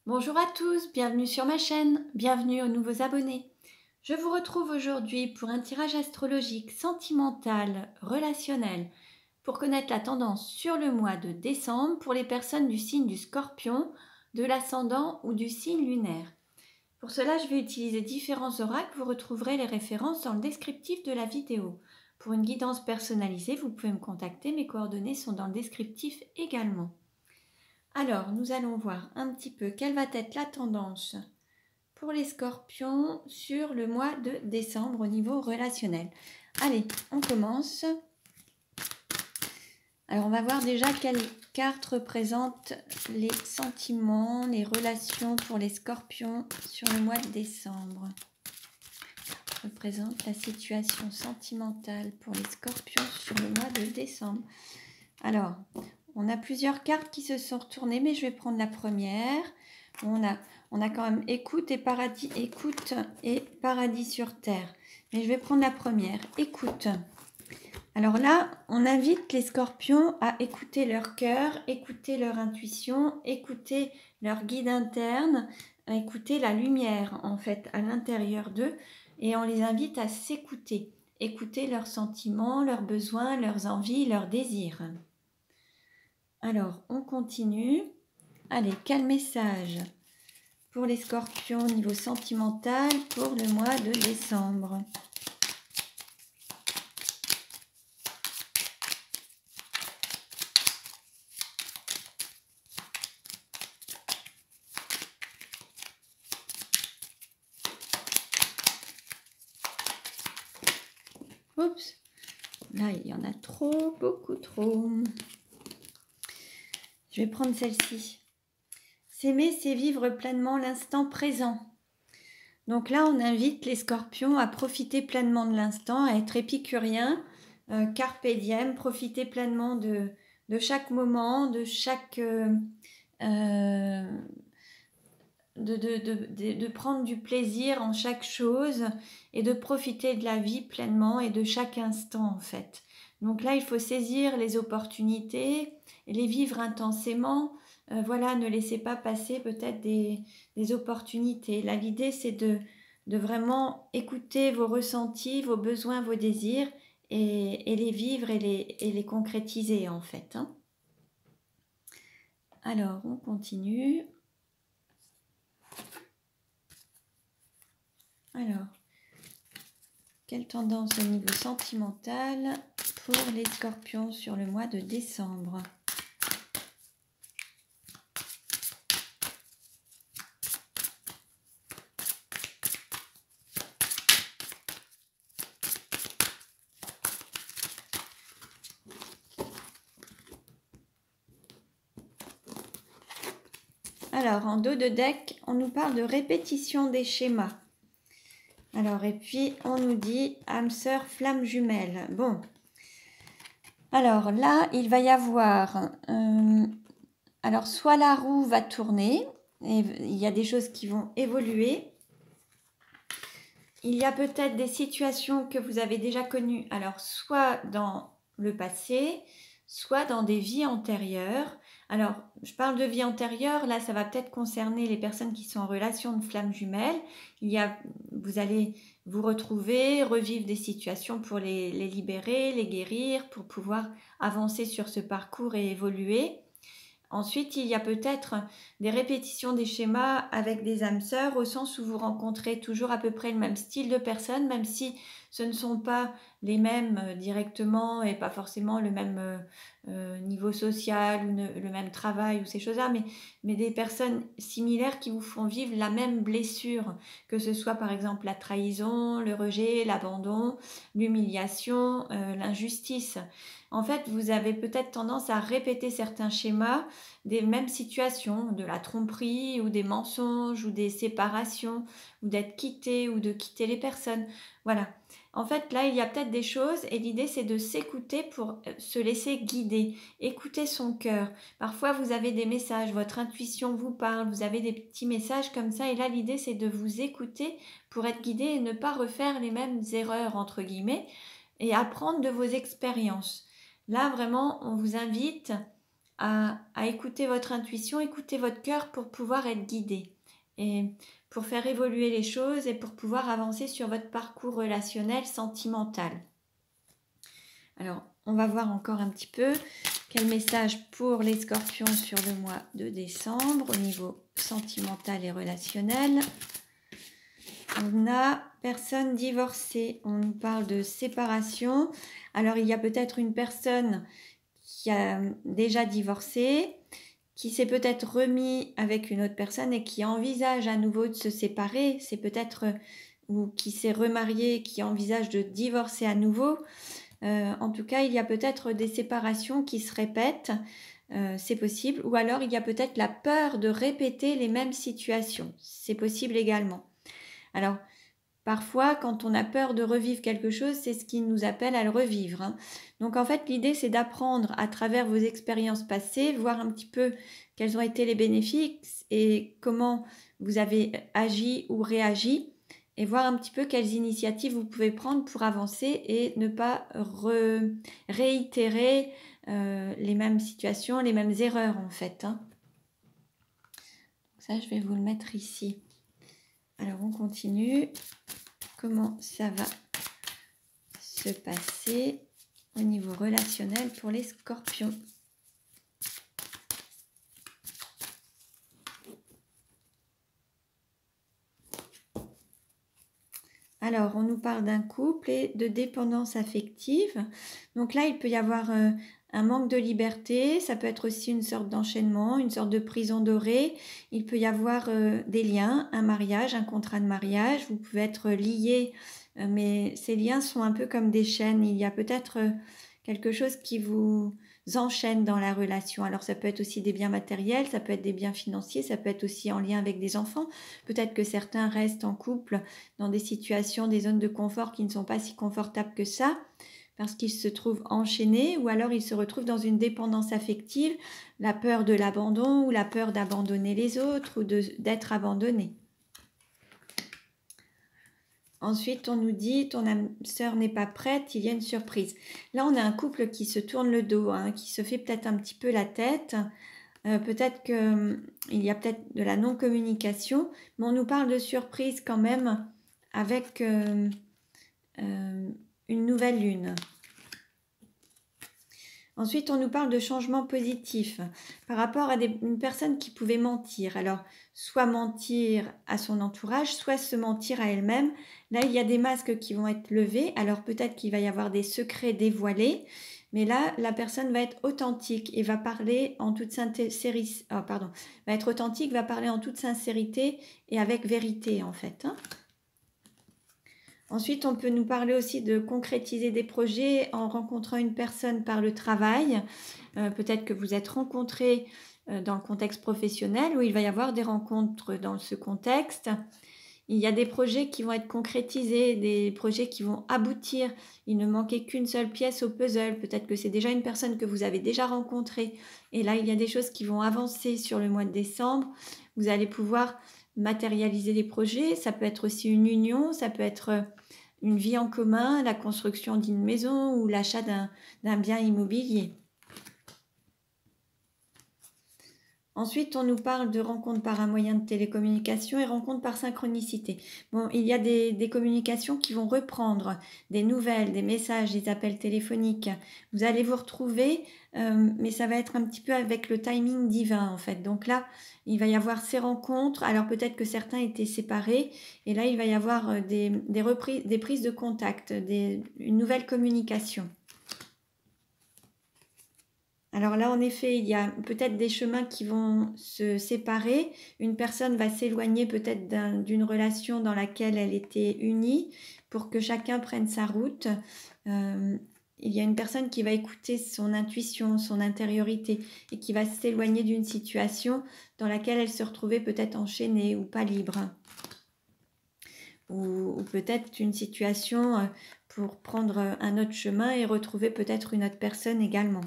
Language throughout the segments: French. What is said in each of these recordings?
Bonjour à tous, bienvenue sur ma chaîne, bienvenue aux nouveaux abonnés. Je vous retrouve aujourd'hui pour un tirage astrologique sentimental, relationnel, pour connaître la tendance sur le mois de décembre pour les personnes du signe du Scorpion, de l'ascendant ou du signe lunaire. Pour cela, je vais utiliser différents oracles, vous retrouverez les références dans le descriptif de la vidéo. Pour une guidance personnalisée, vous pouvez me contacter, mes coordonnées sont dans le descriptif également. Alors, nous allons voir un petit peu quelle va être la tendance pour les scorpions sur le mois de décembre au niveau relationnel. Allez, on commence. Alors, on va voir déjà quelle carte représente les sentiments, les relations pour les scorpions sur le mois de décembre. Représente la situation sentimentale pour les scorpions sur le mois de décembre. Alors, on a plusieurs cartes qui se sont retournées, mais je vais prendre la première. On a quand même écoute et paradis sur terre. Mais je vais prendre la première, écoute. Alors là, on invite les scorpions à écouter leur cœur, écouter leur intuition, écouter leur guide interne, à écouter la lumière en fait à l'intérieur d'eux, et on les invite à s'écouter, écouter leurs sentiments, leurs besoins, leurs envies, leurs désirs. Alors, on continue. Allez, quel message pour les scorpions au niveau sentimental pour le mois de décembre? Oups, là il y en a trop, beaucoup trop. Je vais prendre celle-ci. S'aimer, c'est vivre pleinement l'instant présent. Donc là, on invite les scorpions à profiter pleinement de l'instant, à être épicuriens, carpe diem, profiter pleinement de chaque moment, de chaque... de prendre du plaisir en chaque chose et de profiter de la vie pleinement et de chaque instant en fait. Donc là, il faut saisir les opportunités et les vivre intensément. Voilà, ne laissez pas passer peut-être des opportunités. Là, l'idée, c'est de vraiment écouter vos ressentis, vos besoins, vos désirs et les vivre et les concrétiser en fait. Hein. Alors, on continue. Alors, quelle tendance au niveau sentimental pour les scorpions sur le mois de décembre? Alors, en dos de deck, on nous parle de répétition des schémas. Alors, et puis, on nous dit âme sœur, flamme jumelle. Bon. Alors là, il va y avoir... alors, soit la roue va tourner, et il y a des choses qui vont évoluer. Il y a peut-être des situations que vous avez déjà connues, alors soit dans le passé, soit dans des vies antérieures. Alors, je parle de vie antérieure, là, ça va peut-être concerner les personnes qui sont en relation de flamme jumelle. Vous allez vous retrouver, revivre des situations pour les libérer, les guérir, pour pouvoir avancer sur ce parcours et évoluer. Ensuite, il y a peut-être des répétitions des schémas avec des âmes sœurs, au sens où vous rencontrez toujours à peu près le même style de personnes, même si ce ne sont pas les mêmes directement et pas forcément le même niveau social ou le même travail ou ces choses-là, mais des personnes similaires qui vous font vivre la même blessure, que ce soit par exemple la trahison, le rejet, l'abandon, l'humiliation, l'injustice. En fait, vous avez peut-être tendance à répéter certains schémas des mêmes situations, de la tromperie ou des mensonges ou des séparations ou d'être quitté ou de quitter les personnes. Voilà. En fait, là, il y a peut-être des choses et l'idée, c'est de s'écouter pour se laisser guider, écouter son cœur. Parfois, vous avez des messages, votre intuition vous parle, vous avez des petits messages comme ça et là, l'idée, c'est de vous écouter pour être guidé et ne pas refaire les mêmes erreurs, entre guillemets, et apprendre de vos expériences. Là, vraiment, on vous invite à écouter votre intuition, écouter votre cœur pour pouvoir être guidé et pour faire évoluer les choses et pour pouvoir avancer sur votre parcours relationnel, sentimental. Alors, on va voir encore un petit peu quel message pour les scorpions sur le mois de décembre au niveau sentimental et relationnel. On a personne divorcée, on nous parle de séparation. Alors, il y a peut-être une personne qui a déjà divorcé, qui s'est peut-être remis avec une autre personne et qui envisage à nouveau de se séparer. C'est peut-être, ou qui s'est remarié, qui envisage de divorcer à nouveau. En tout cas, il y a peut-être des séparations qui se répètent, c'est possible. Ou alors, il y a peut-être la peur de répéter les mêmes situations. C'est possible également. Alors, parfois, quand on a peur de revivre quelque chose, c'est ce qui nous appelle à le revivre, hein. Donc, en fait, l'idée, c'est d'apprendre à travers vos expériences passées, voir un petit peu quels ont été les bénéfices et comment vous avez agi ou réagi, et voir un petit peu quelles initiatives vous pouvez prendre pour avancer et ne pas réitérer les mêmes situations, les mêmes erreurs, en fait, hein. Ça, je vais vous le mettre ici. Alors, on continue. Comment ça va se passer au niveau relationnel pour les scorpions? Alors, on nous parle d'un couple et de dépendance affective. Donc là, il peut y avoir un manque de liberté. Ça peut être aussi une sorte d'enchaînement, une sorte de prison dorée. Il peut y avoir des liens, un mariage, un contrat de mariage. Vous pouvez être liés, mais ces liens sont un peu comme des chaînes. Il y a peut-être quelque chose qui vous enchaîne dans la relation. Alors, ça peut être aussi des biens matériels, ça peut être des biens financiers, ça peut être aussi en lien avec des enfants. Peut-être que certains restent en couple dans des situations, des zones de confort qui ne sont pas si confortables que ça, parce qu'ils se trouvent enchaînés, ou alors ils se retrouvent dans une dépendance affective, la peur de l'abandon ou la peur d'abandonner les autres ou d'être abandonné. Ensuite, on nous dit, ton âme sœur n'est pas prête, il y a une surprise. Là, on a un couple qui se tourne le dos, hein, qui se fait peut-être un petit peu la tête. Peut-être qu'il y a peut-être de la non-communication, mais on nous parle de surprise quand même avec une nouvelle lune. Ensuite, on nous parle de changement positif par rapport à une personne qui pouvait mentir. Alors, soit mentir à son entourage, soit se mentir à elle-même. Là, il y a des masques qui vont être levés. Alors, peut-être qu'il va y avoir des secrets dévoilés. Mais là, la personne va être authentique et va parler en toute sincérité. Oh, pardon. Va être authentique, va parler en toute sincérité et avec vérité, en fait, hein. Ensuite, on peut nous parler aussi de concrétiser des projets en rencontrant une personne par le travail. Peut-être que vous êtes rencontrés dans le contexte professionnel où il va y avoir des rencontres dans ce contexte. Il y a des projets qui vont être concrétisés, des projets qui vont aboutir. Il ne manquait qu'une seule pièce au puzzle. Peut-être que c'est déjà une personne que vous avez déjà rencontrée. Et là, il y a des choses qui vont avancer sur le mois de décembre. Vous allez pouvoir matérialiser des projets. Ça peut être aussi une union, ça peut être une vie en commun, la construction d'une maison ou l'achat d'un bien immobilier. Ensuite, on nous parle de rencontres par un moyen de télécommunication et rencontres par synchronicité. Bon, il y a des communications qui vont reprendre, des nouvelles, des messages, des appels téléphoniques. Vous allez vous retrouver, mais ça va être un petit peu avec le timing divin en fait. Donc là, il va y avoir ces rencontres. Alors peut-être que certains étaient séparés et là, il va y avoir des prises de contact, une nouvelle communication. Alors là, en effet, il y a peut-être des chemins qui vont se séparer. Une personne va s'éloigner peut-être d'une relation dans laquelle elle était unie pour que chacun prenne sa route. Il y a une personne qui va écouter son intuition, son intériorité et qui va s'éloigner d'une situation dans laquelle elle se retrouvait peut-être enchaînée ou pas libre. Ou peut-être une situation pour prendre un autre chemin et retrouver peut-être une autre personne également.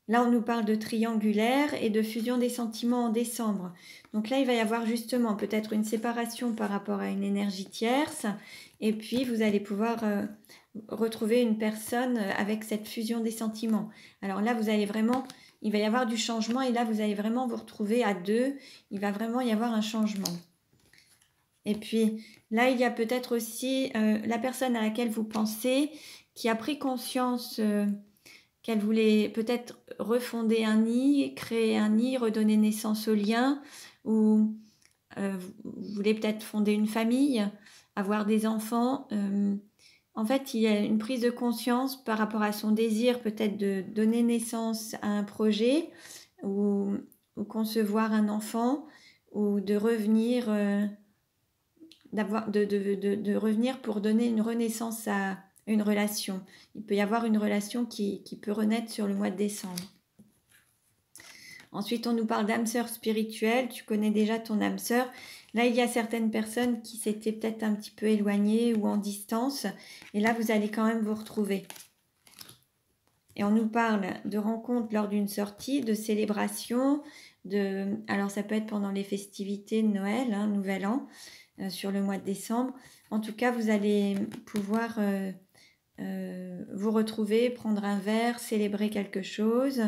Là, on nous parle de triangulaire et de fusion des sentiments en décembre. Donc là, il va y avoir justement peut-être une séparation par rapport à une énergie tierce. Et puis, vous allez pouvoir retrouver une personne avec cette fusion des sentiments. Alors là, vous allez vraiment, il va y avoir du changement et là, vous allez vraiment vous retrouver à deux. Il va vraiment y avoir un changement. Et puis là, il y a peut-être aussi la personne à laquelle vous pensez qui a pris conscience qu'elle voulait peut-être refonder un nid, créer un nid, redonner naissance au lien, ou vous voulez peut-être fonder une famille, avoir des enfants. En fait, il y a une prise de conscience par rapport à son désir peut-être de donner naissance à un projet ou concevoir un enfant ou de revenir, de revenir pour donner une renaissance à une relation. Il peut y avoir une relation qui peut renaître sur le mois de décembre. Ensuite, on nous parle d'âme sœur spirituelle. Tu connais déjà ton âme sœur. Là, il y a certaines personnes qui s'étaient peut-être un petit peu éloignées ou en distance. Et là, vous allez quand même vous retrouver. Et on nous parle de rencontres lors d'une sortie, de célébration. Alors, ça peut être pendant les festivités de Noël, Nouvel An, sur le mois de décembre. En tout cas, vous allez pouvoir vous retrouver, prendre un verre, célébrer quelque chose.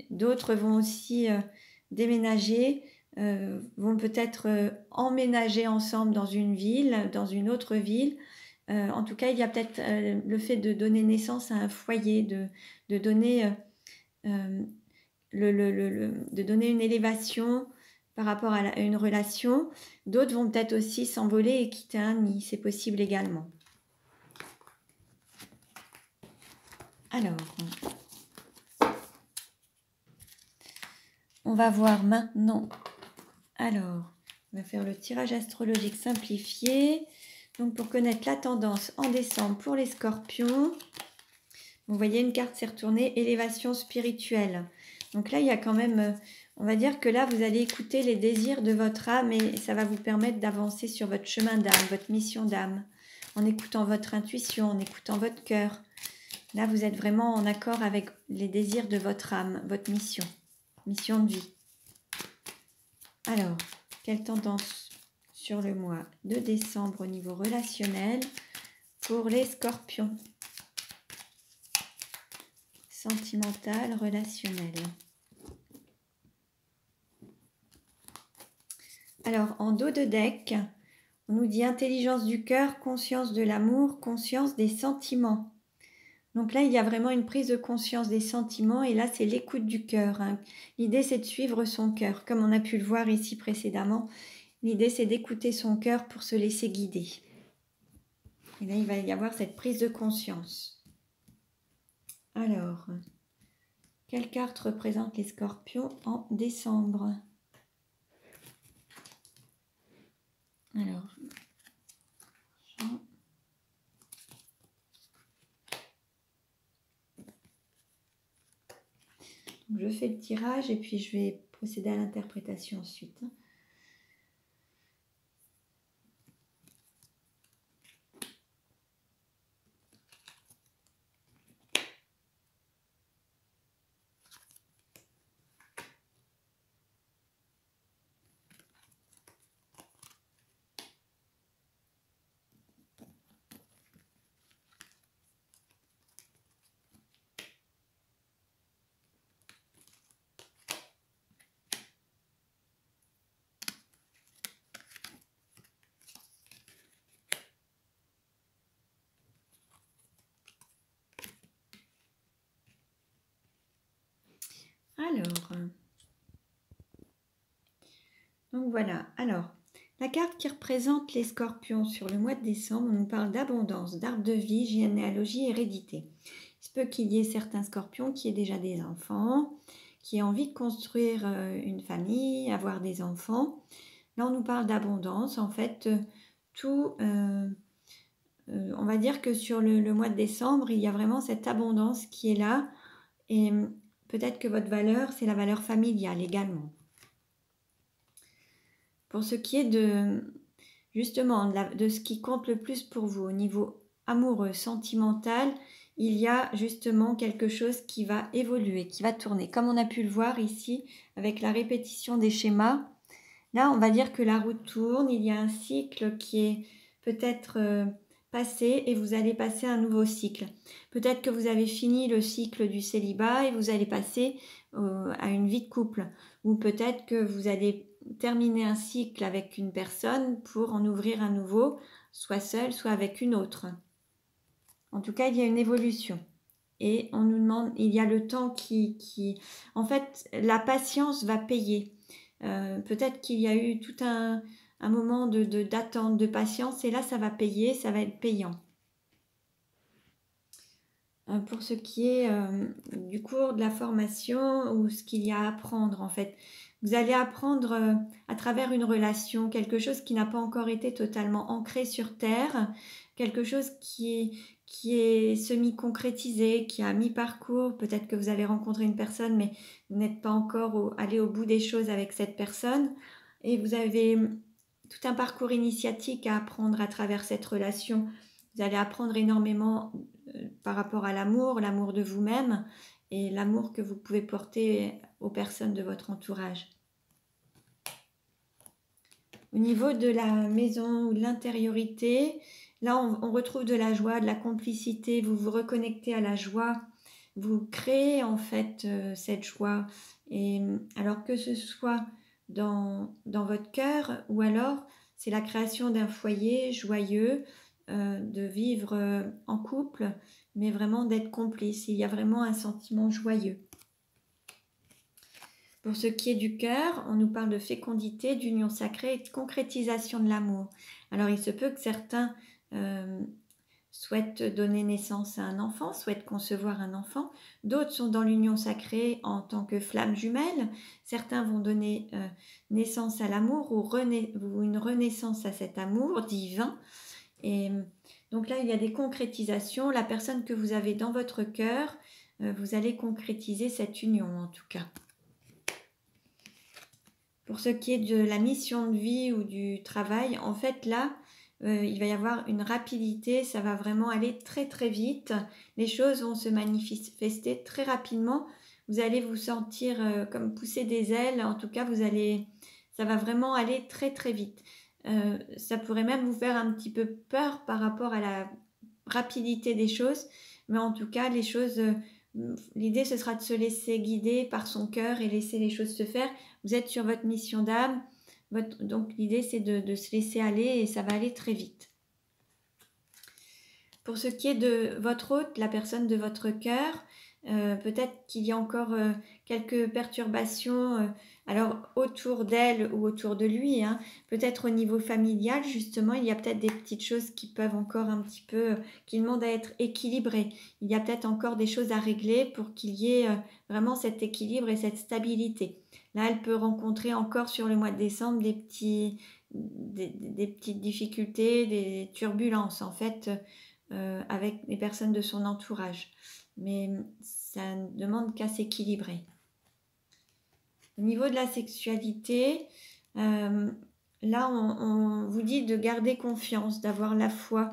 D'autres vont aussi déménager, vont peut-être emménager ensemble dans une ville, dans une autre ville. En tout cas, il y a peut-être le fait de donner naissance à un foyer, de donner, de donner une élévation par rapport à une relation. D'autres vont peut-être aussi s'envoler et quitter un nid, c'est possible également. Alors, on va voir maintenant. Alors, on va faire le tirage astrologique simplifié. Donc, pour connaître la tendance en décembre pour les scorpions, vous voyez une carte s'est retournée, élévation spirituelle. Donc là, il y a quand même, on va dire que là, vous allez écouter les désirs de votre âme et ça va vous permettre d'avancer sur votre chemin d'âme, votre mission d'âme, en écoutant votre intuition, en écoutant votre cœur. Là, vous êtes vraiment en accord avec les désirs de votre âme, votre mission de vie. Alors, quelle tendance sur le mois de décembre au niveau relationnel pour les scorpions? Sentimental, relationnel. Alors, en dos de deck, on nous dit intelligence du cœur, conscience de l'amour, conscience des sentiments. Donc là, il y a vraiment une prise de conscience des sentiments et là, c'est l'écoute du cœur. L'idée, c'est de suivre son cœur. Comme on a pu le voir ici précédemment, l'idée, c'est d'écouter son cœur pour se laisser guider. Et là, il va y avoir cette prise de conscience. Alors, quelle carte représente les scorpions en décembre? Alors, donc je fais le tirage et puis je vais procéder à l'interprétation ensuite. Donc voilà, alors, la carte qui représente les scorpions sur le mois de décembre, on nous parle d'abondance, d'arbre de vie, généalogie, hérédité. Il se peut qu'il y ait certains scorpions qui aient déjà des enfants, qui aient envie de construire une famille, avoir des enfants. Là, on nous parle d'abondance, en fait, on va dire que sur le mois de décembre, il y a vraiment cette abondance qui est là, et peut-être que votre valeur, c'est la valeur familiale également. Pour ce qui est justement de ce qui compte le plus pour vous au niveau amoureux, sentimental, il y a justement quelque chose qui va évoluer, qui va tourner. Comme on a pu le voir ici avec la répétition des schémas, là on va dire que la roue tourne, il y a un cycle qui est peut-être passé et vous allez passer un nouveau cycle. Peut-être que vous avez fini le cycle du célibat et vous allez passer à une vie de couple. Ou peut-être que vous allez terminer un cycle avec une personne pour en ouvrir un nouveau, soit seul, soit avec une autre. En tout cas, il y a une évolution. Et on nous demande, il y a le temps qui... En fait, la patience va payer. Peut-être qu'il y a eu tout un moment d'attente, de patience, et là, ça va payer, ça va être payant. Pour ce qui est du cours de la formation ou ce qu'il y a à apprendre, en fait. Vous allez apprendre à travers une relation, quelque chose qui n'a pas encore été totalement ancré sur Terre, quelque chose qui est semi-concrétisé, qui a mi-parcours. Peut-être que vous allez rencontrer une personne, mais vous n'êtes pas encore allé au bout des choses avec cette personne. Et vous avez tout un parcours initiatique à apprendre à travers cette relation. Vous allez apprendre énormément par rapport à l'amour de vous-même et l'amour que vous pouvez porter aux personnes de votre entourage. Au niveau de la maison ou de l'intériorité, là on retrouve de la joie, de la complicité, vous vous reconnectez à la joie, vous créez en fait cette joie. Et alors que ce soit dans votre cœur ou alors c'est la création d'un foyer joyeux, de vivre en couple, mais vraiment d'être complice. Il y a vraiment un sentiment joyeux. Pour ce qui est du cœur, on nous parle de fécondité, d'union sacrée et de concrétisation de l'amour. Alors il se peut que certains souhaitent donner naissance à un enfant, souhaitent concevoir un enfant. D'autres sont dans l'union sacrée en tant que flammes jumelles. Certains vont donner naissance à l'amour ou une renaissance à cet amour divin. Et donc là, il y a des concrétisations. La personne que vous avez dans votre cœur, vous allez concrétiser cette union en tout cas. Pour ce qui est de la mission de vie ou du travail, en fait là, il va y avoir une rapidité, ça va vraiment aller très très vite. Les choses vont se manifester très rapidement. Vous allez vous sentir comme pousser des ailes. En tout cas, ça va vraiment aller très très vite. Ça pourrait même vous faire un petit peu peur par rapport à la rapidité des choses. Mais en tout cas, l'idée ce sera de se laisser guider par son cœur et laisser les choses se faire. Vous êtes sur votre mission d'âme. Donc l'idée c'est de se laisser aller et ça va aller très vite. Pour ce qui est de votre hôte, la personne de votre cœur, peut-être qu'il y a encore quelques perturbations alors autour d'elle ou autour de lui, hein. Peut-être au niveau familial justement, il y a peut-être des petites choses qui peuvent encore un petit peu, qui demandent à être équilibrées. Il y a peut-être encore des choses à régler pour qu'il y ait vraiment cet équilibre et cette stabilité. Là, elle peut rencontrer encore sur le mois de décembre des petites difficultés, des turbulences en fait avec les personnes de son entourage. Mais ça ne demande qu'à s'équilibrer. Au niveau de la sexualité, là on vous dit de garder confiance, d'avoir la foi.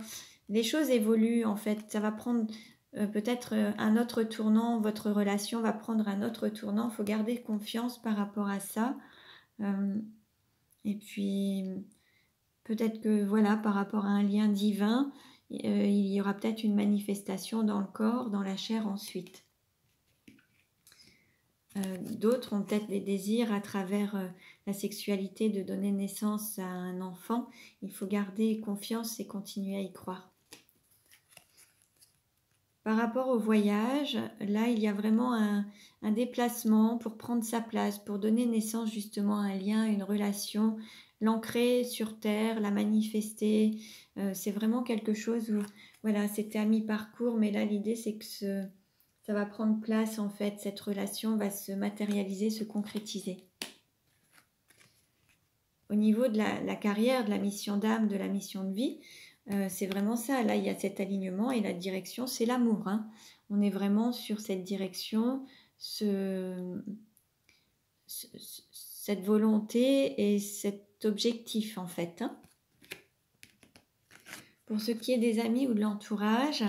Les choses évoluent en fait, ça va prendre peut-être un autre tournant, votre relation va prendre un autre tournant, il faut garder confiance par rapport à ça. Et puis peut-être que voilà, par rapport à un lien divin, il y aura peut-être une manifestation dans le corps, dans la chair ensuite. D'autres ont peut-être des désirs à travers la sexualité de donner naissance à un enfant. Il faut garder confiance et continuer à y croire. Par rapport au voyage, là il y a vraiment un déplacement pour prendre sa place, pour donner naissance justement à un lien, une relation, l'ancrer sur terre, la manifester. C'est vraiment quelque chose où, voilà, c'était à mi-parcours, mais là l'idée c'est que ça va prendre place en fait, cette relation va se matérialiser, se concrétiser. Au niveau de la carrière, de la mission d'âme, de la mission de vie, c'est vraiment ça. Là, il y a cet alignement et la direction, c'est l'amour. Hein. On est vraiment sur cette direction, cette volonté et cet objectif en fait. Hein. Pour ce qui est des amis ou de l'entourage,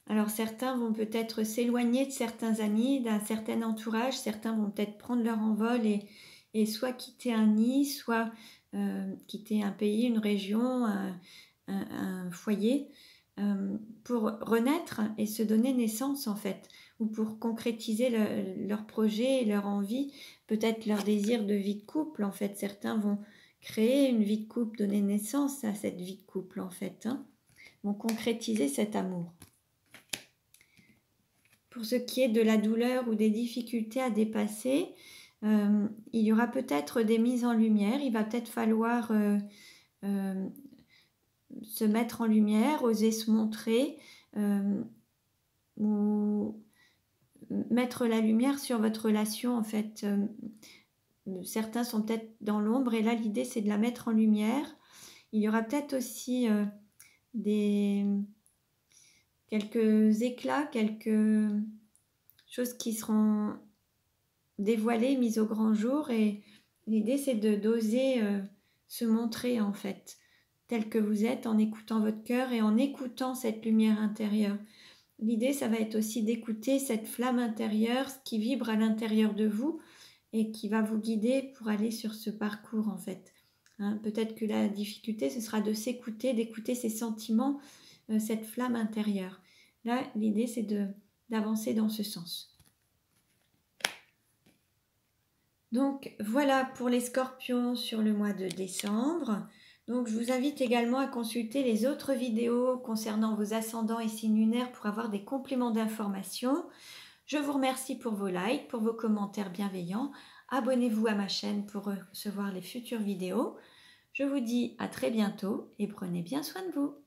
Alors certains vont peut-être s'éloigner de certains amis, d'un certain entourage, certains vont peut-être prendre leur envol et soit quitter un nid, soit quitter un pays, une région, un foyer, pour renaître et se donner naissance en fait, ou pour concrétiser leur projet et leur envie, peut-être leur désir de vie de couple en fait. Certains vont créer une vie de couple, donner naissance à cette vie de couple en fait, hein, vont concrétiser cet amour. Pour ce qui est de la douleur ou des difficultés à dépasser, il y aura peut-être des mises en lumière, il va peut-être falloir se mettre en lumière, oser se montrer, ou mettre la lumière sur votre relation en fait. Certains sont peut-être dans l'ombre et là l'idée c'est de la mettre en lumière. Il y aura peut-être aussi quelques éclats, quelques choses qui seront dévoilées, mises au grand jour, et l'idée c'est d'oser se montrer en fait tel que vous êtes, en écoutant votre cœur et en écoutant cette lumière intérieure. L'idée ça va être aussi d'écouter cette flamme intérieure, ce qui vibre à l'intérieur de vous et qui va vous guider pour aller sur ce parcours en fait. Hein, peut-être que la difficulté ce sera de s'écouter, d'écouter ses sentiments, cette flamme intérieure. Là l'idée c'est d'avancer dans ce sens. Donc voilà pour les scorpions sur le mois de décembre. Donc je vous invite également à consulter les autres vidéos concernant vos ascendants et signes lunaires pour avoir des compléments d'informations. Je vous remercie pour vos likes, pour vos commentaires bienveillants. Abonnez-vous à ma chaîne pour recevoir les futures vidéos. Je vous dis à très bientôt et prenez bien soin de vous.